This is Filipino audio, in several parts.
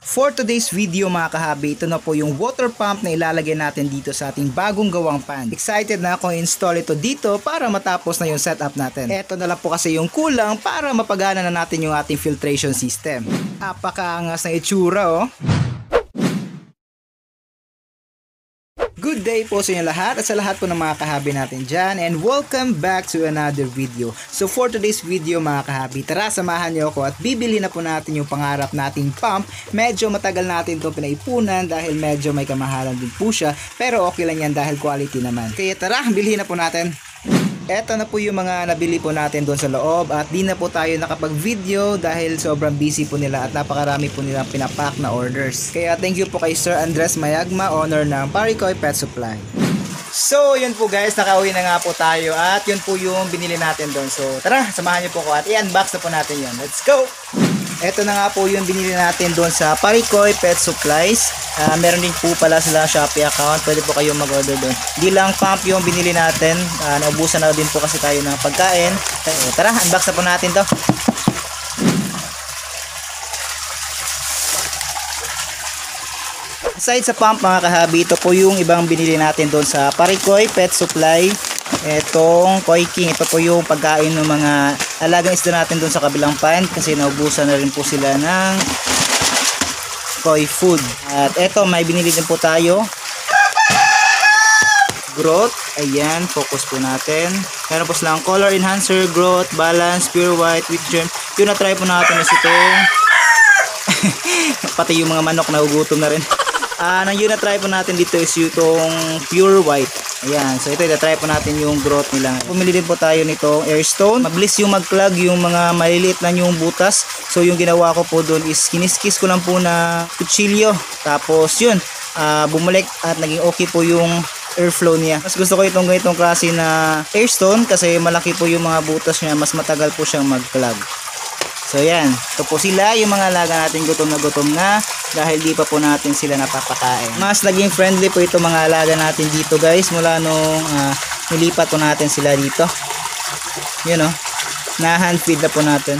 For today's video mga kahabi, ito na po yung water pump na ilalagay natin dito sa ating bagong gawang pan. Excited na akong install ito dito para matapos na yung setup natin. Ito na lang po kasi yung kulang para mapagana na natin yung ating filtration system. Apakaangas na itsura oh. Good day po sa inyo lahat at sa lahat po ng mga kahabi natin dyan, and welcome back to another video. So for today's video mga kahabi, tara samahan niyo ako at bibili na po natin yung pangarap nating pump. Medyo matagal natin itong pinaipunan dahil medyo may kamahalan din po siya, pero okay lang yan dahil quality naman. Kaya tara, bilhin na po natin. Eto na po yung mga nabili po natin doon sa loob at di na po tayo nakapag-video dahil sobrang busy po nila at napakarami po nilang pinapack na orders. Kaya thank you po kay Sir Andres Mayagma, owner ng Paricoy Pet Supply. So yun po guys, nakauwi na nga po tayo at yun po yung binili natin doon. So tara, samahan niyo po ko at i-unbox na po natin yun. Let's go! Eto na nga po yung binili natin doon sa Paricoy Pet Supplies. Meron din po pala sila Shopee account. Pwede po kayong mag-order doon. Di lang pump yung binili natin. Naubusan na din po kasi tayo ng pagkain. Tara, unbox na po natin to. Aside sa pump mga kahabi, ito po yung ibang binili natin doon sa Paricoy Pet Supply. Etong Koi King, ito po yung pagkain ng mga alagang isda natin doon sa kabilang pan kasi naubusan na rin po sila ng koi food. At eto, may binili din po tayo. Growth, ayan, focus po natin. Meron po silang color enhancer, growth, balance, pure white, with germ. Yung na-try po natin is itong pati yung mga manok na ugutom na rin. Nang yun na-try po natin dito is yung pure white. Ayan, so ito try po natin yung growth nila. Pumili din po tayo nitong Airstone. Mabilis yung mag-clog yung mga maliliit na yung butas. So yung ginawa ko po doon is kiniskis ko lang po na kutsilyo. Tapos yun, bumalik at naging okay po yung airflow niya. Mas gusto ko itong ganitong klase na Airstone kasi malaki po yung mga butas niya. Mas matagal po siyang mag-clog. So yan, ito po sila yung mga alaga natin gutom na dahil di pa po natin sila napapakain. Mas naging friendly po ito mga alaga natin dito guys mula nung nilipat po natin sila dito. Yun o, na hand feed na po natin.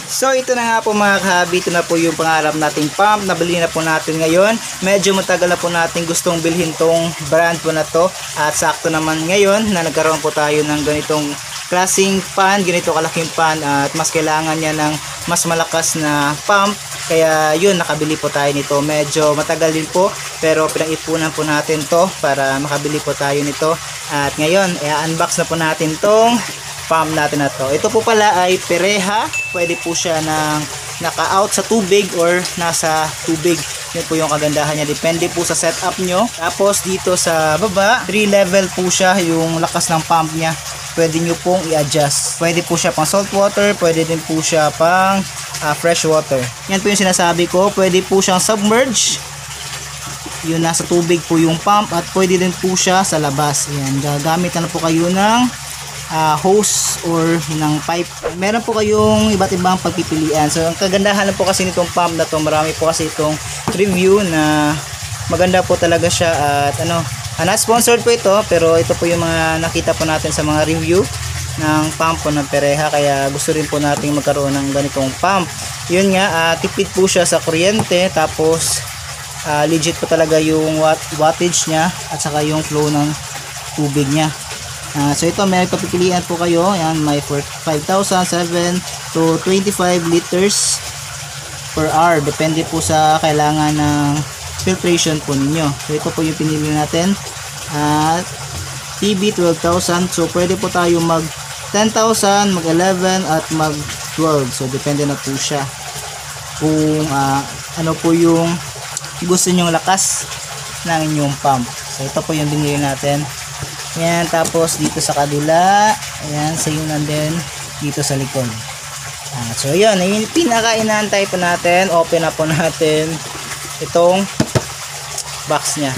So ito na nga po mga kahabi, ito na po yung pangarap nating pump. Nabili na po natin ngayon. Medyo matagal na po natin gustong bilhin tong brand po na to. At sakto naman ngayon na nagkaroon po tayo ng ganitong klaseng pan, ganito kalaking pan at mas kailangan niya ng mas malakas na pump. Kaya yun, nakabili po tayo nito. Medyo matagal din po pero pinag-ipunan po natin to para makabili po tayo nito. At ngayon, i-unbox na po natin tong pump natin na to. Ito po pala ay Pereha. Pwede po siya ng naka-out sa tubig or nasa tubig. Yun po yung kagandahan niya. Depende po sa setup nyo. Tapos dito sa baba, 3 level po siya yung lakas ng pump niya. Pwede nyo pong i-adjust. Pwede po siya pang salt water, pwede din po siya pang fresh water. Yan po yung sinasabi ko. Pwede po siyang submerge. Yun, nasa tubig po yung pump at pwede din po siya sa labas. Yan, gagamit na po kayo ng hose or ng pipe. Meron po kayong iba't ibang pagpipilian. So ang kagandahan po kasi nitong pump na to, marami po kasi itong review na maganda po talaga siya at not sponsored po ito pero ito po yung mga nakita po natin sa mga review ng pump po ng Pereha, kaya gusto rin po natin magkaroon ng ganitong pump. Yun nga, tipid po siya sa kuryente, tapos legit po talaga yung wattage nya at saka yung flow ng tubig nya. So ito, may papipilian po kayo. Yan, may 5,000, 7 to 25 liters per hour. Depende po sa kailangan ng filtration po ninyo. So ito po yung pinili natin. TB 12,000. So pwede po tayo mag 10,000, mag 11 at mag 12. So depende na po siya kung ano po yung gusto nyong lakas ng inyong pump. So ito po yung binili natin. Yan, tapos dito sa kabila, ayan, same na din dito sa likod. So yun, yung pinaka-inaantay po natin. Open na po natin itong box nya.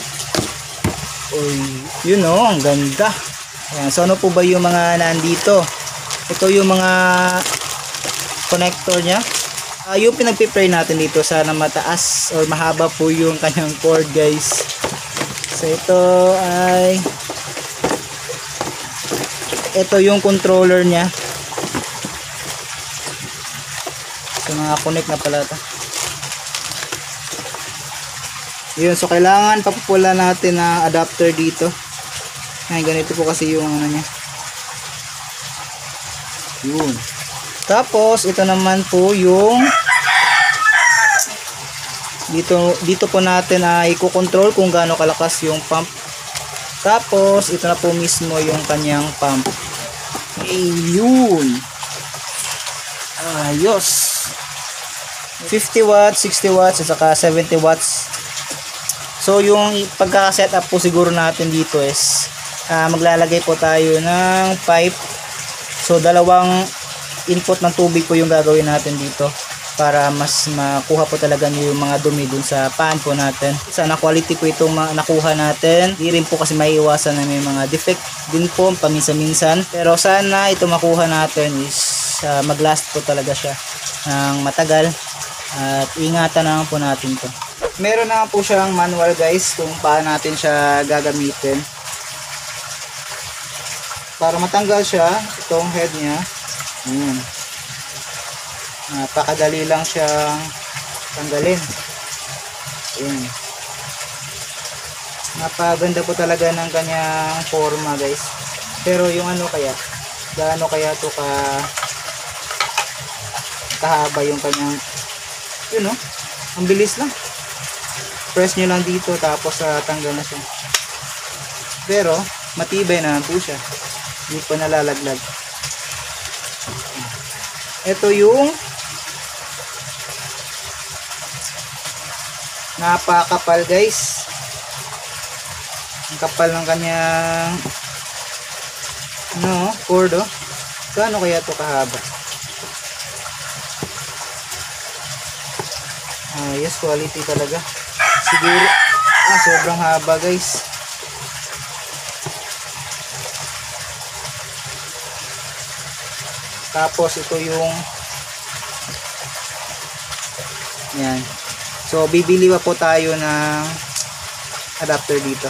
Uy, yun o, ang ganda. Ayan, so ano po ba yung mga nandito? Ito yung mga connector nya. Yung pinagpipray natin dito, sana mataas or mahaba po yung kanyang cord guys. So ito ay ito yung controller nya. So naka-connect na pala ito. Yun, so kailangan papupula natin ng adapter dito. Ay, ganito po kasi yung ano niya. Yun. Tapos ito naman po yung dito po natin ay i-control kung gaano kalakas yung pump. Tapos ito na po mismo yung kanyang pump. Ayun. Ayos. 50 watts, 60 watts, at saka 70 watts. So yung pagkaka-set up po siguro natin dito is maglalagay po tayo ng pipe. So dalawang input ng tubig po yung gagawin natin dito para mas makuha po talaga yung mga dumi dun sa pan po natin. Sana quality po itong nakuha natin. Di rin po kasi maiiwasan na may mga defect din po paminsan-minsan. Pero sana ito makuha natin is maglast po talaga siya ng matagal. At ingatan na po natin to. Meron na po siyang manual guys kung paano natin siya gagamitin. Para matanggal siya, itong head niya. Ayan. Napakadali lang siyang tanggalin. Ayan. Napaganda po talaga ng kanyang forma guys. Pero yung ano kaya, gaano kaya to kahaba yung kanyang, yun o, ang bilis lang. Press nyo lang dito tapos tanggal na siya. Pero matibay na po siya. Hindi pa nalalaglag. Ito yung napakapal guys. Ang kapal ng kanyang cord oh. Gaano kaya ito kahaba? Yes, quality talaga. Siguro sobrang haba guys. Tapos ito yung yan. So bibili pa po tayo ng adapter dito.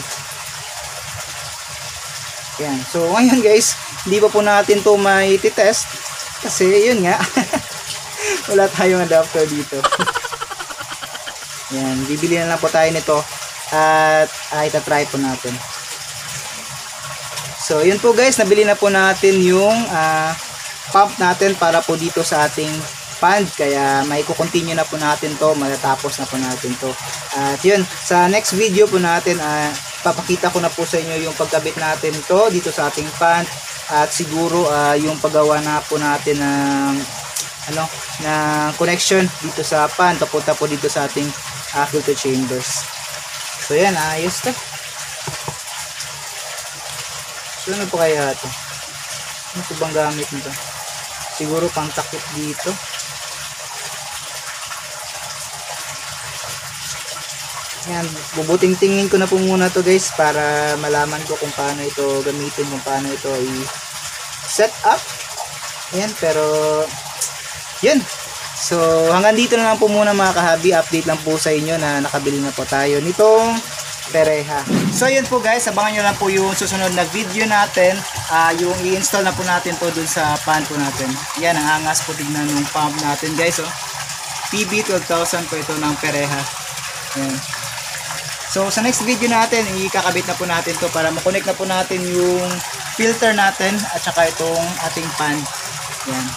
Yan. So ngayon guys, hindi pa po natin to mai-test kasi yun nga wala tayong adapter dito. Yan, bibili na lang po tayo nito at itatry po natin. So yun po guys, nabili na po natin yung pump natin para po dito sa ating pan, kaya may continue na po natin to, matatapos na po natin to. At yun, sa next video po natin papakita ko na po sa inyo yung pagkabit natin to dito sa ating pan at siguro yung paggawa na po natin ng connection dito sa pan papunta po dito sa ating filter chambers. So yan, ayos to. So ano po kaya ito? Ano po bang gamit nito? Siguro pang takip dito. Yan, bubuting tingin ko na po muna to guys para malaman ko kung paano ito gamitin, kung paano ito i-set up. Yan, pero yun. So hanggang dito na lang po muna mga kahabi. Update lang po sa inyo na nakabili na po tayo nitong Pereha. So yun po guys, abangan nyo lang po yung susunod na video natin. Yung i-install na po natin to dun sa pan po natin. Yan, ang angas po tignan ng pump natin guys oh. PB12,000 po ito ng Pereha. Yan. So sa next video natin, ikakabit na po natin to para makonect na po natin yung filter natin at saka itong ating pan. Yan.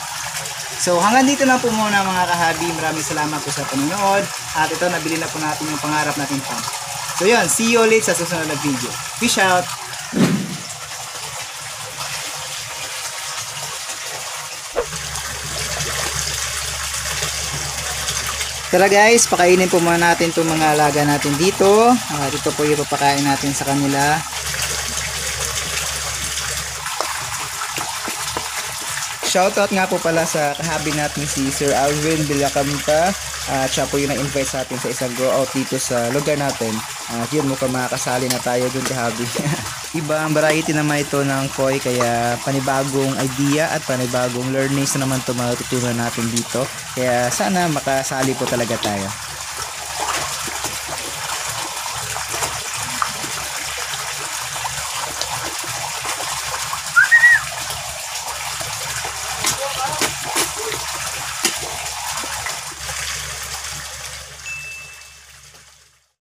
So hanggang dito na po muna mga kahabi. Maraming salamat po sa panonood. At ito, nabili na po natin yung pangarap natin pan. So yun, see you ulit sa susunod na video. Peace out! Tara guys, pakainin po muna natin itong mga alaga natin dito. Dito po yung papakain natin sa kanila. Shoutout nga po pala sa kahabi natin si Sir Alvin Villacampa. Siya po yung na-invite sa atin sa isang grow out dito sa lugar natin. Yun, mukhang makakasali na tayo dun kahabi. Iba ang variety naman ito ng koi, kaya panibagong idea at panibagong learnings na naman ito matutunan natin dito. Kaya sana makasali po talaga tayo.